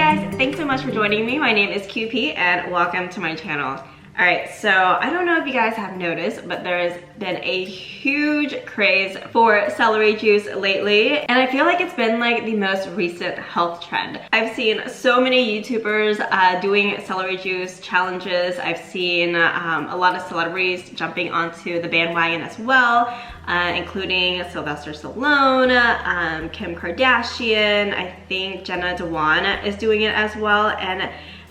guys, thanks so much for joining me. My name is QP and welcome to my channel. Alright, so I don't know if you guys have noticed, but there's been a huge craze for celery juice lately, and I feel like it's been like the most recent health trend. I've seen so many YouTubers doing celery juice challenges. I've seen a lot of celebrities jumping onto the bandwagon as well, including Sylvester Stallone, Kim Kardashian, I think Jenna Dewan is doing it as well, and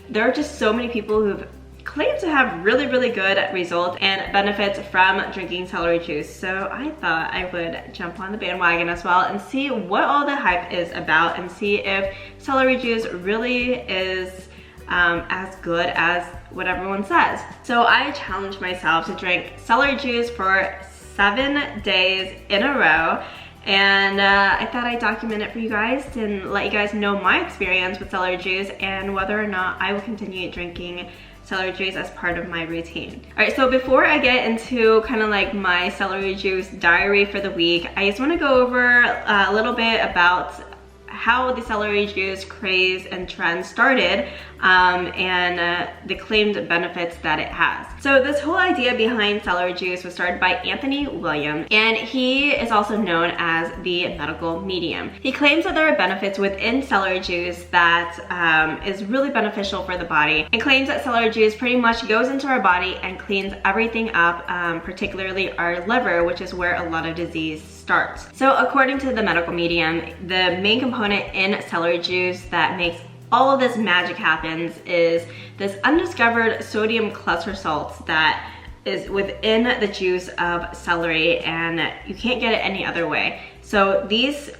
there are just so many people who've claim to have really good results and benefits from drinking celery juice. So I thought I would jump on the bandwagon as well and see what all the hype is about and see if celery juice really is as good as what everyone says. So I challenged myself to drink celery juice for 7 days in a row, and I thought I'd document it for you guys and let you guys know my experience with celery juice and whether or not I will continue drinking celery juice as part of my routine. Alright, so before I get into kind of like my celery juice diary for the week, I just want to go over a little bit about how the celery juice craze and trend started and the claimed benefits that it has. So this whole idea behind celery juice was started by Anthony Williams, and he is also known as the medical medium. He claims that there are benefits within celery juice that is really beneficial for the body, and claims that celery juice pretty much goes into our body and cleans everything up, particularly our liver, which is where a lot of disease starts. So according to the medical medium, the main component in celery juice that makes all of this magic happens is this undiscovered sodium cluster salt that is within the juice of celery, and you can't get it any other way. So these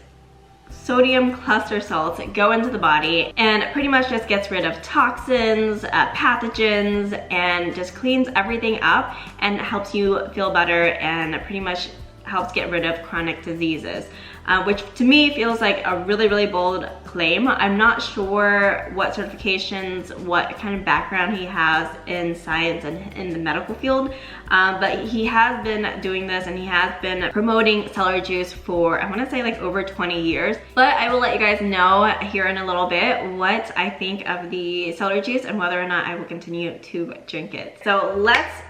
sodium cluster salts go into the body and pretty much just gets rid of toxins, pathogens, and just cleans everything up and helps you feel better and pretty much helps get rid of chronic diseases, which to me feels like a really bold claim. I'm not sure what certifications, what kind of background he has in science and in the medical field, but he has been doing this and he has been promoting celery juice for, I want to say like over 20 years. But I will let you guys know here in a little bit what I think of the celery juice and whether or not I will continue to drink it. So let's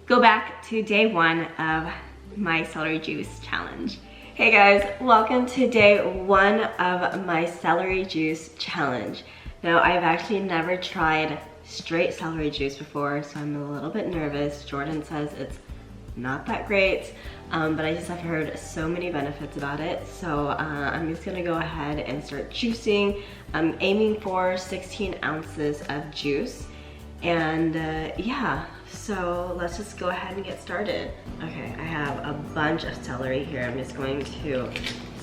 go back to day one of my celery juice challenge. Hey guys, welcome to day one of my celery juice challenge. Now, I've actually never tried straight celery juice before, so I'm a little bit nervous. Jordan says it's not that great, but I just have heard so many benefits about it. So I'm just gonna go ahead and start juicing. I'm aiming for 16 ounces of juice, and yeah. So let's just go ahead and get started. Okay, I have a bunch of celery here. I'm just going to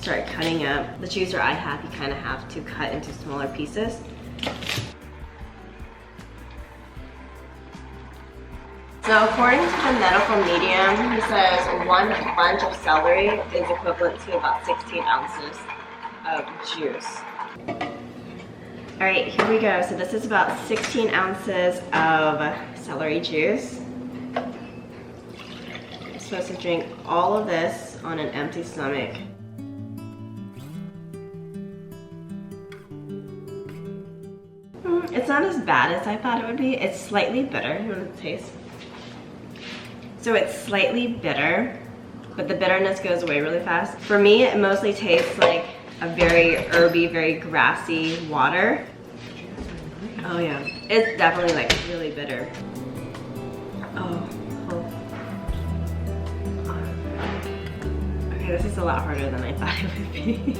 start cutting up. The juicer I have, you kind of have to cut into smaller pieces. So according to the medical medium, he says one bunch of celery is equivalent to about 16 ounces of juice. All right, here we go. So this is about 16 ounces of celery juice. I'm supposed to drink all of this on an empty stomach. It's not as bad as I thought it would be. It's slightly bitter. You want to taste? So it's slightly bitter, but the bitterness goes away really fast. For me, it mostly tastes like a very herby, very grassy water. Oh yeah, it's definitely like really bitter. Oh. Okay, this is a lot harder than I thought it would be.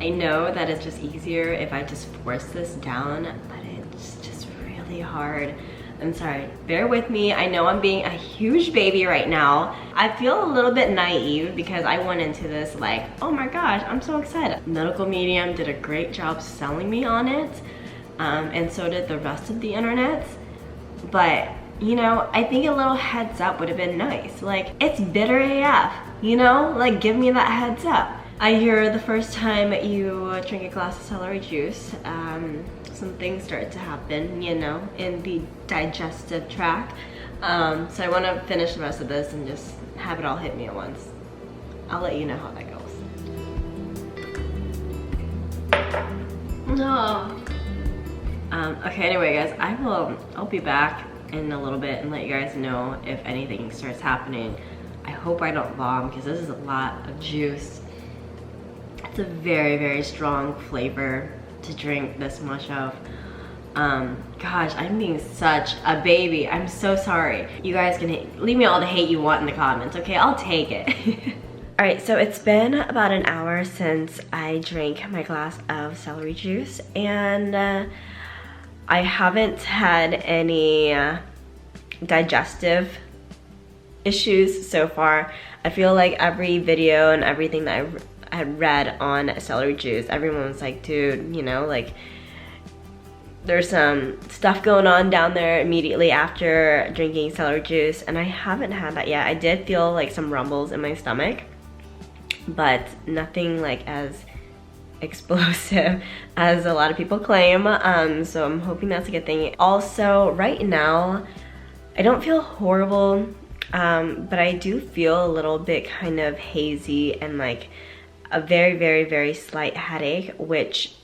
I know that it's just easier if I just force this down, but it's just really hard. I'm sorry, bear with me. I know I'm being a huge baby right now. I feel a little bit naive because I went into this like, oh my gosh, I'm so excited. Medical medium did a great job selling me on it, and so did the rest of the internet. But, you know, I think a little heads up would have been nice. Like, it's bitter AF, you know? Like, give me that heads up. I hear the first time you drink a glass of celery juice, some things start to happen, you know, in the digestive tract. So I want to finish the rest of this and just have it all hit me at once. I'll let you know how that goes. No. Okay, anyway guys, I'll be back in a little bit and let you guys know if anything starts happening. I hope I don't vom because this is a lot of juice. It's a very, very strong flavor to drink this much of. Gosh, I'm being such a baby. I'm so sorry. You guys can leave me all the hate you want in the comments, okay? I'll take it. Alright, so it's been about an hour since I drank my glass of celery juice, and I haven't had any digestive issues so far. I feel like every video and everything that I had read on celery juice, everyone was like, dude, you know, like, there's some stuff going on down there immediately after drinking celery juice, and I haven't had that yet. I did feel like some rumbles in my stomach, but nothing like as explosive as a lot of people claim, so I'm hoping that's a good thing. Also, right now, I don't feel horrible, but I do feel a little bit kind of hazy and like a very, very, very slight headache, which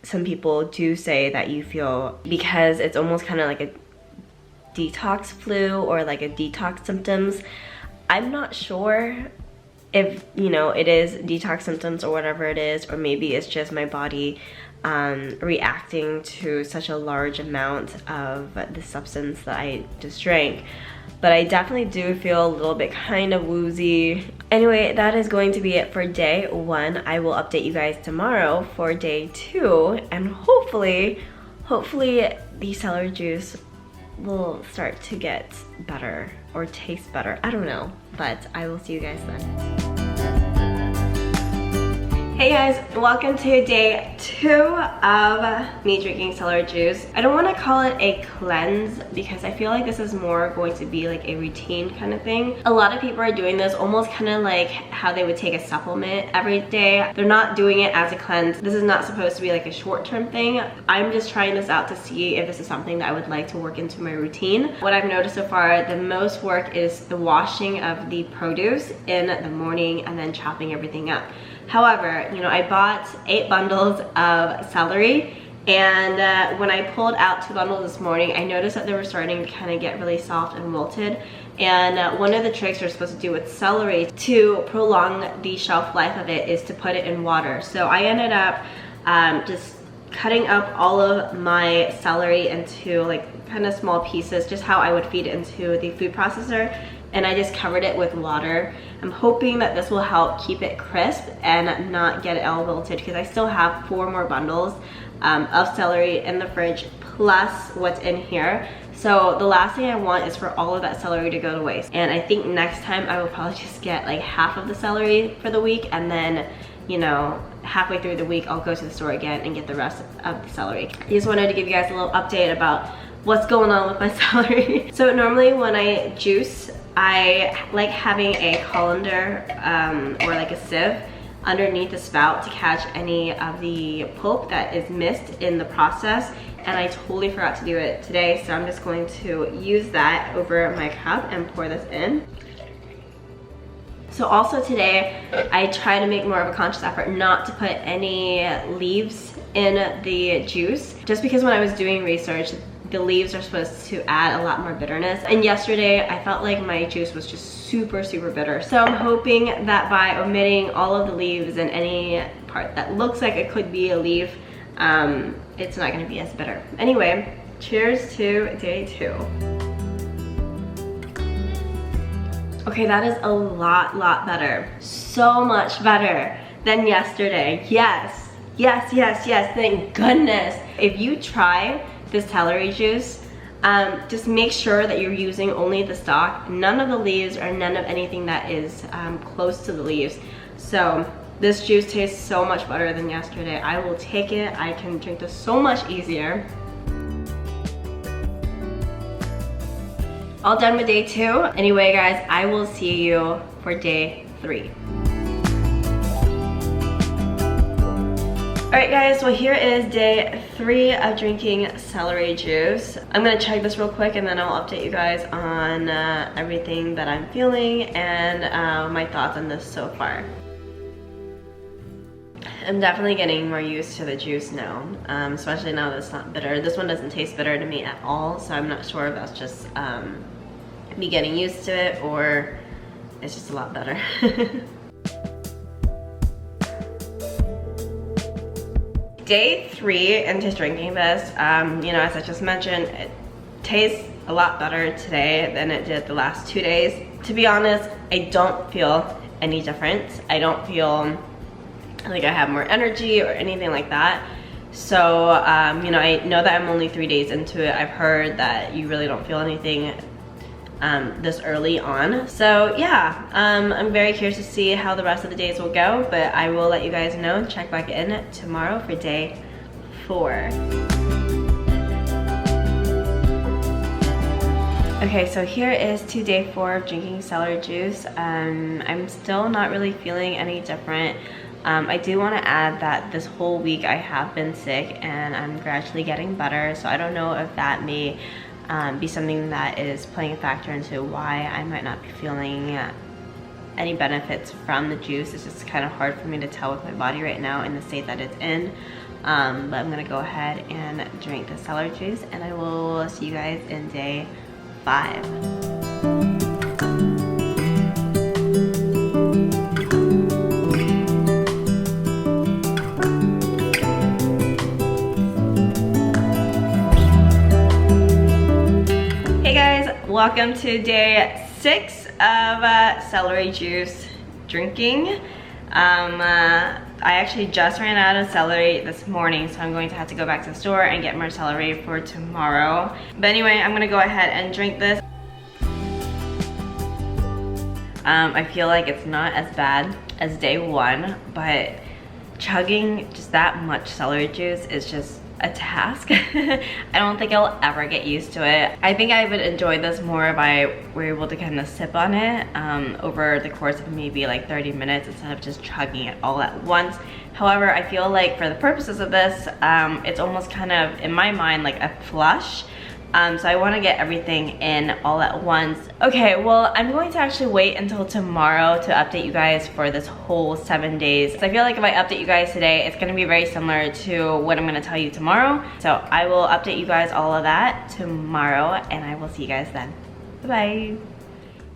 some people do say that you feel because it's almost kind of like a detox flu or like a detox symptoms. I'm not sure if, you know, it is detox symptoms or whatever it is, or maybe it's just my body reacting to such a large amount of the substance that I just drank. But I definitely do feel a little bit kind of woozy. Anyway, that is going to be it for day 1. I will update you guys tomorrow for day 2, and hopefully the celery juice will start to get better or taste better. I don't know, but I will see you guys then. Hey guys, welcome to day 2 of me drinking celery juice. I don't want to call it a cleanse because I feel like this is more going to be like a routine kind of thing. A lot of people are doing this almost kind of like how they would take a supplement every day. They're not doing it as a cleanse. This is not supposed to be like a short-term thing. I'm just trying this out to see if this is something that I would like to work into my routine. What I've noticed so far, the most work is the washing of the produce in the morning and then chopping everything up. However, you know, I bought 8 bundles of celery, and when I pulled out 2 bundles this morning, I noticed that they were starting to kind of get really soft and wilted. And one of the tricks you're supposed to do with celery to prolong the shelf life of it is to put it in water. So I ended up just cutting up all of my celery into like kind of small pieces, just how I would feed it into the food processor. And I just covered it with water. I'm hoping that this will help keep it crisp and not get it all wilted, because I still have 4 more bundles of celery in the fridge plus what's in here. So the last thing I want is for all of that celery to go to waste. And I think next time I will probably just get like half of the celery for the week, and then, you know, halfway through the week I'll go to the store again and get the rest of the celery. I just wanted to give you guys a little update about what's going on with my celery. So normally when I juice, I like having a colander or like a sieve underneath the spout to catch any of the pulp that is missed in the process, and I totally forgot to do it today, so I'm just going to use that over my cup and pour this in. So also today, I try to make more of a conscious effort not to put any leaves in the juice, just because when I was doing research, the leaves are supposed to add a lot more bitterness. And yesterday, I felt like my juice was just super, super bitter. So I'm hoping that by omitting all of the leaves and any part that looks like it could be a leaf, it's not gonna be as bitter. Anyway, cheers to day 2. Okay, that is a lot better. So much better than yesterday. Yes, yes, yes, yes, thank goodness. If you try this celery juice, just make sure that you're using only the stalk, none of the leaves or none of anything that is close to the leaves. So this juice tastes so much better than yesterday. I will take it. I can drink this so much easier. All done with day 2. Anyway guys, I will see you for day 3. Alright guys, well here is day 3 of drinking celery juice. I'm gonna check this real quick and then I'll update you guys on everything that I'm feeling and my thoughts on this so far. I'm definitely getting more used to the juice now, especially now that it's not bitter. This one doesn't taste bitter to me at all, so I'm not sure if that's just me getting used to it or it's just a lot better. Day 3 into drinking this, you know, as I just mentioned, it tastes a lot better today than it did the last 2 days. To be honest, I don't feel any difference. I don't feel like I have more energy or anything like that. So, you know, I know that I'm only 3 days into it. I've heard that you really don't feel anything this early on. So yeah, I'm very curious to see how the rest of the days will go, but I will let you guys know. Check back in tomorrow for day 4. Okay, so here is to day 4 of drinking celery juice. I'm still not really feeling any different. I do want to add that this whole week I have been sick and I'm gradually getting better, so I don't know if that may be something that is playing a factor into why I might not be feeling any benefits from the juice. It's just kind of hard for me to tell with my body right now in the state that it's in. But I'm gonna go ahead and drink the celery juice and I will see you guys in day 5. Welcome to day 6 of celery juice drinking. I actually just ran out of celery this morning, so I'm going to have to go back to the store and get more celery for tomorrow. But anyway, I'm gonna go ahead and drink this. I feel like it's not as bad as day 1, but chugging just that much celery juice is just a task. I don't think I'll ever get used to it. I think I would enjoy this more if I were able to kind of sip on it over the course of maybe like 30 minutes instead of just chugging it all at once. However, I feel like for the purposes of this, it's almost kind of, in my mind, like a flush. So I want to get everything in all at once. Okay, well, I'm going to actually wait until tomorrow to update you guys for this whole 7 days. So I feel like if I update you guys today, it's going to be very similar to what I'm going to tell you tomorrow. So I will update you guys all of that tomorrow, and I will see you guys then. Bye-bye.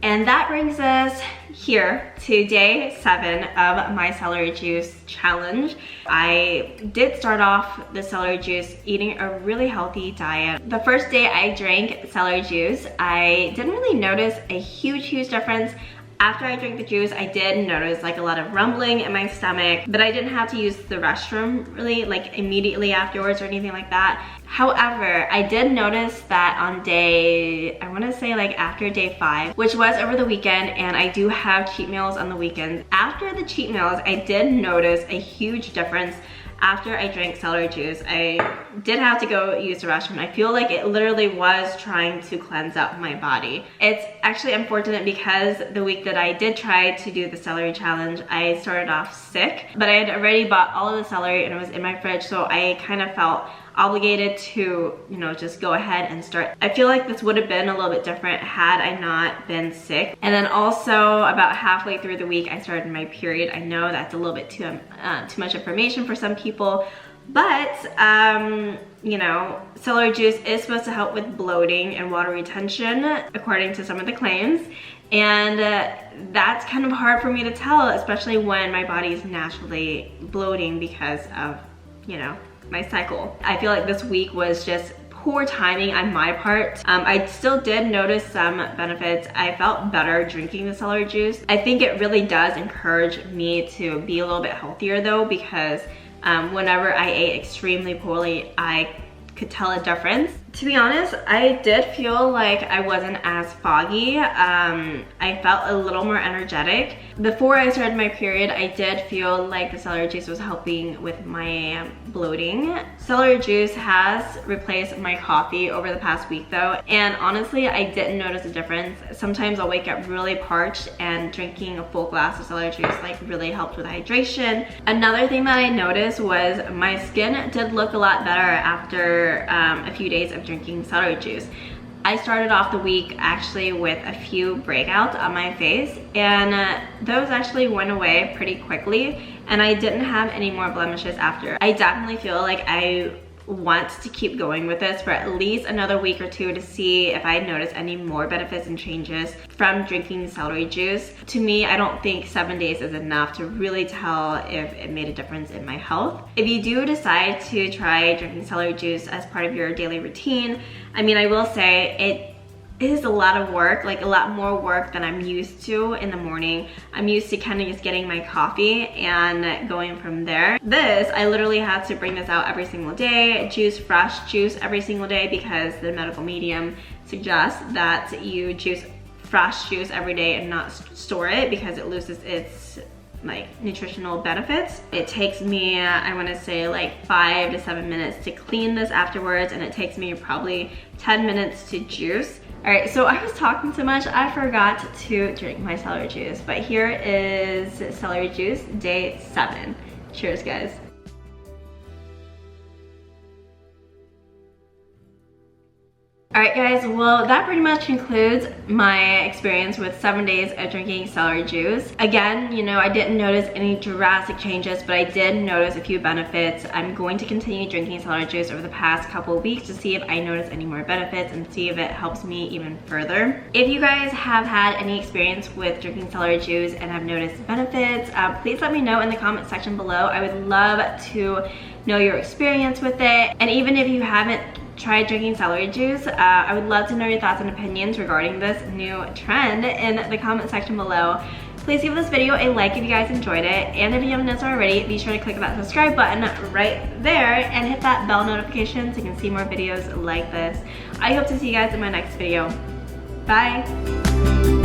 And that brings us here to day 7 of my celery juice challenge. I did start off the celery juice eating a really healthy diet. The first day I drank celery juice, I didn't really notice a huge difference. After I drank the juice, I did notice like a lot of rumbling in my stomach, but I didn't have to use the restroom really like immediately afterwards or anything like that. However, I did notice that on day, I want to say like after day 5, which was over the weekend, and I do have cheat meals on the weekends. After the cheat meals, I did notice a huge difference. After I drank celery juice, I did have to go use the restroom. I feel like it literally was trying to cleanse up my body. It's actually unfortunate because the week that I did try to do the celery challenge, I started off sick, but I had already bought all of the celery and it was in my fridge, so I kind of felt obligated to, you know, just go ahead and start. I feel like this would have been a little bit different had I not been sick. And then also about halfway through the week, I started my period. I know that's a little bit too much information for some people, but you know, celery juice is supposed to help with bloating and water retention, according to some of the claims. And that's kind of hard for me to tell, especially when my body is naturally bloating because of, you know, my cycle. I feel like this week was just poor timing on my part. I still did notice some benefits. I felt better drinking the celery juice. I think it really does encourage me to be a little bit healthier though, because whenever I ate extremely poorly, I could tell a difference. To be honest, I did feel like I wasn't as foggy. I felt a little more energetic. Before I started my period, I did feel like the celery juice was helping with my bloating. Celery juice has replaced my coffee over the past week though, and honestly, I didn't notice a difference. Sometimes I'll wake up really parched and drinking a full glass of celery juice like really helped with hydration. Another thing that I noticed was my skin did look a lot better after a few days of drinking celery juice. I started off the week actually with a few breakouts on my face, and those actually went away pretty quickly. and I didn't have any more blemishes after. I definitely feel like I want to keep going with this for at least another week or two to see if I notice any more benefits and changes from drinking celery juice. To me, I don't think 7 days is enough to really tell if it made a difference in my health. If you do decide to try drinking celery juice as part of your daily routine, I mean, I will say it is a lot of work, like a lot more work than I'm used to in the morning. I'm used to kind of just getting my coffee and going from there. This, I literally had to bring this out every single day, juice fresh juice every single day, because the medical medium suggests that you juice fresh juice every day and not store it because it loses its like nutritional benefits. It takes me, I want to say like 5 to 7 minutes to clean this afterwards, and it takes me probably 10 minutes to juice. All right, so I was talking so much, I forgot to drink my celery juice, but here is celery juice, day 7. Cheers, guys. Alright guys, well that pretty much concludes my experience with 7 days of drinking celery juice. Again, you know, I didn't notice any drastic changes, but I did notice a few benefits. I'm going to continue drinking celery juice over the past couple of weeks to see if I notice any more benefits and see if it helps me even further. If you guys have had any experience with drinking celery juice and have noticed benefits, please let me know in the comment section below. I would love to know your experience with it. And even if you haven't tried drinking celery juice, I would love to know your thoughts and opinions regarding this new trend in the comment section below. Please give this video a like if you guys enjoyed it, and if you haven't done so already, be sure to click that subscribe button right there and hit that bell notification so you can see more videos like this. I hope to see you guys in my next video. Bye!